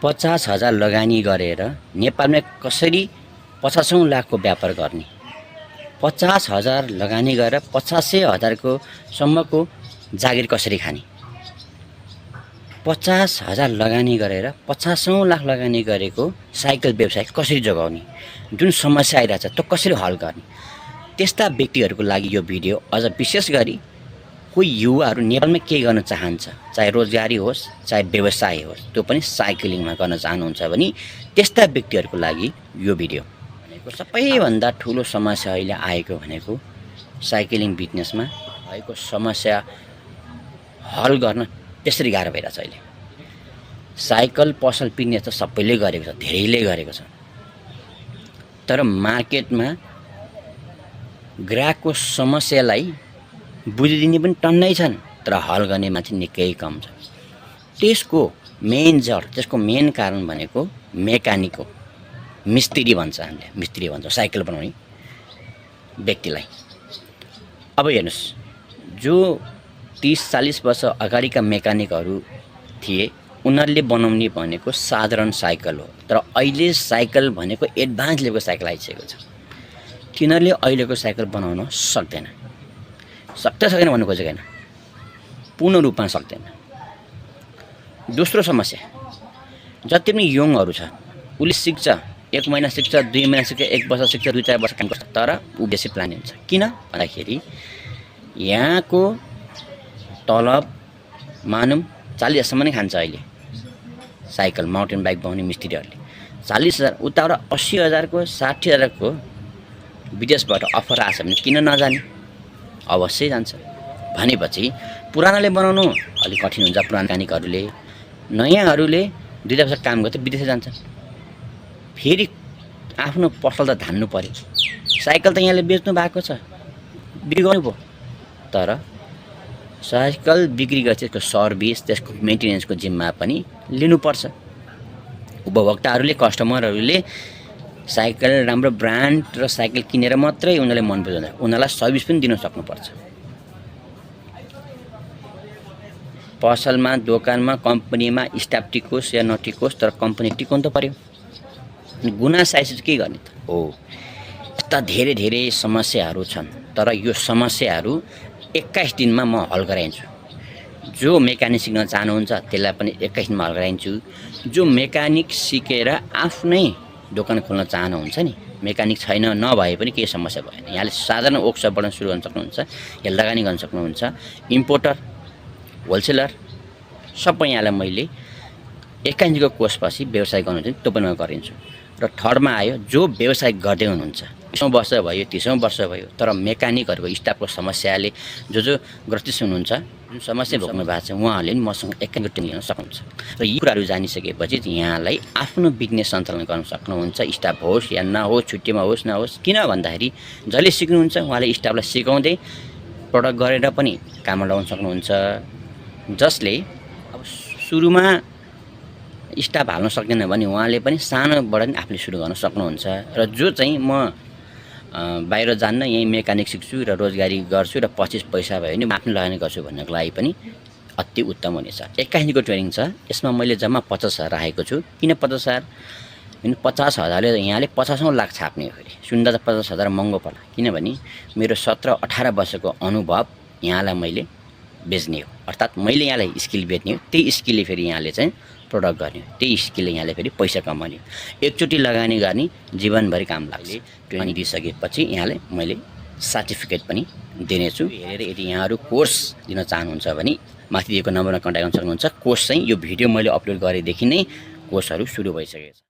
50,000 लगानी गरेर नेपालमा कसरी 50 लाखको व्यापार गर्ने, 50,000 लगानी गरेर 50,000 को सम्मको जागिर कसरी खाने, 50,000 लगानी गरेर 50 लाख लगानी गरेको साइकल व्यवसाय कसरी जोगाउने, जुन समस्या आइरहेछ त्यो कसरी हल गर्ने, त्यस्ता व्यक्तिहरूको लागि यो भिडियो। अझ विशेष गरी कोही युवाहरू नेपालमा के गर्न चाहन्छ, चाहे रोजगारी होस् चाहे व्यवसाय होस्, त्यो पनि साइक्लिङमा गर्न चाहनुहुन्छ भने त्यस्ता व्यक्तिहरूको लागि यो भिडियो। भनेको सबैभन्दा ठुलो समस्या अहिले आएको भनेको साइक्लिङ बिजनेसमा भएको समस्या हल गर्न त्यसरी गाह्रो भइरहेछ। अहिले साइकल पसल बिजनेस त सबैले गरेको छ, धेरैले गरेको छ, तर मार्केटमा ग्राहकको समस्यालाई बुझिदिने पनि टन्नै छन्, तर हल गर्ने मान्छे निकै कम छ। त्यसको मेन जड, त्यसको मेन कारण भनेको मेकानिक हो, मिस्त्री भन्छ हामीले, मिस्त्री भन्छ साइकल बनाउने व्यक्तिलाई। अब हेर्नुहोस्, जो 30-40 वर्ष अगाडिका मेकानिकहरू थिए उनीहरूले बनाउने भनेको साधारण साइकल हो, तर अहिले साइकल भनेको एडभान्स लेभलको साइकल आइसकेको छ। तिनीहरूले अहिलेको साइकल बनाउन सक्दैन, सक्दैन भन्नु खोजेको होइन, पूर्ण रूपमा सक्दैन। दोस्रो समस्या, जति पनि यङहरू छ उसले सिक्छ, 1 महिना सिक्छ, 2 महिना सिक्छ, 1 वर्ष सिक्छ, 2-4 वर्ष काम गर्छ, तर ऊ बेसी प्लान हुन्छ। किन भन्दाखेरि यहाँको तलब मानौँ 40,000 नै खान्छ अहिले साइकल माउन्टेन बाइक बनाउने मिस्त्रीहरूले। 40,000 उताबाट 80,000 को 60,000 को विदेशबाट अफर आएछ भने किन नजाने, अवश्य जान्छ। भनेपछि पुरानाले बनाउनु अलिक कठिन हुन्छ, पुरानो मेकानिकहरूले। नयाँहरूले 2 वर्ष काम गर्छ विदेश जान्छ, फेरि आफ्नो पसल त धान्नु पर्यो। साइकल त यहाँले बेच्नु भएको छ, बिक्री गर्नु भयो, तर साइकल बिक्री गरेपछि त्यसको सर्भिस, त्यसको मेन्टेनेन्सको जिम्मा पनि लिनुपर्छ। उपभोक्ताहरूले, कस्टमरहरूले साइकल राम्रो ब्रान्ड र साइकल किनेर मात्रै उनीहरूले मन बुझाउँदैन, उनीहरूलाई सर्भिस पनि दिन सक्नुपर्छ। पसलमा, दोकानमा, कम्पनीमा स्टाफ टिकोस् या नटिकोस्, तर कम्पनी टिकाउनु त पर्यो। गुनासाइज के गर्ने त हो। यस्ता धेरै धेरै समस्याहरू छन्, तर यो समस्याहरू 21 दिनमा म हल गराइदिन्छु। जो मेकानिक सिक्न चाहनुहुन्छ त्यसलाई पनि 21 दिनमा हल गराइदिन्छु। जो मेकानिक सिकेर आफ्नै दोकान खोल्न चाहनुहुन्छ नि, मेकानिक छैन, नभए पनि केही समस्या भएन, यहाँले साधारण वर्कसपबाट सुरु गर्न सक्नुहुन्छ, या लगानी गर्न सक्नुहुन्छ। इम्पोर्टर, होलसेलर सबै यहाँलाई मैले 21 दिनको कोर्सपछि व्यवसाय गर्नुहुन्छ त्यो पनि म गरिदिन्छु। र थर्डमा आयो, जो व्यवसाय गर्दै हुनुहुन्छ, 20औं वर्ष भयो, 30औं वर्ष भयो, तर मेकानिकहरूको स्टाफको समस्याले जो ग्रसित हुनुहुन्छ, जुन समस्या भोग्नु भएको छ, उहाँहरूले पनि मसँग 21 ट्रेनिङ लिन सक्नुहुन्छ। र यी कुराहरू जानिसकेपछि यहाँलाई आफ्नो बिजनेस सञ्चालन गर्न सक्नुहुन्छ। स्टाफ होस् या नहोस्, छुट्टीमा होस् नहोस्, किन भन्दाखेरि जसले सिक्नुहुन्छ उहाँले स्टाफलाई सिकाउँदै प्रडक्ट गरेर पनि काममा लगाउन सक्नुहुन्छ। जसले अब सुरुमा स्टाफ हाल्न सक्दैन भने उहाँले पनि सानोबाट नि आफूले सुरु गर्न सक्नुहुन्छ। र जो चाहिँ म बाहिर जान्न, यहीँ मेकानिक सिक्छु र रोजगारी गर्छु र 25 पैसा भयो भने म आफ्नो लगानी गर्छु भन्नको लागि पनि अति उत्तम हुनेछ। 21 दिनको ट्रेनिङ छ, यसमा मैले जम्मा 50,000 राखेको छु। किन 50,000? 50,000ले यहाँले 50 लाख छाप्ने हो। फेरि सुन्दा त 50,000 महँगो पर्ला, किनभने मेरो 17-18 वर्षको अनुभव यहाँलाई मैले बेच्ने हो, अर्थात् मैले यहाँलाई स्किल बेच्ने हो, त्यही स्किलले फेरि यहाँले चाहिँ प्रोडक्ट गर्ने हो, त्यही स्किलले यहाँले फेरि पैसा कमाउने हो। एकचोटि लगानी गर्ने जीवनभरि काम लाग्छ। ट्रेनिङ दिइसकेपछि यहाँले मैले सर्टिफिकेट पनि दिनेछु। हेरेर यदि यहाँहरू कोर्स दिन चाहनुहुन्छ भने माथि दिएको नम्बरमा कन्ट्याक्ट गर्न सक्नुहुन्छ। कोर्स चाहिँ यो भिडियो मैले अपलोड गरेदेखि नै कोर्सहरू सुरु भइसकेको छ।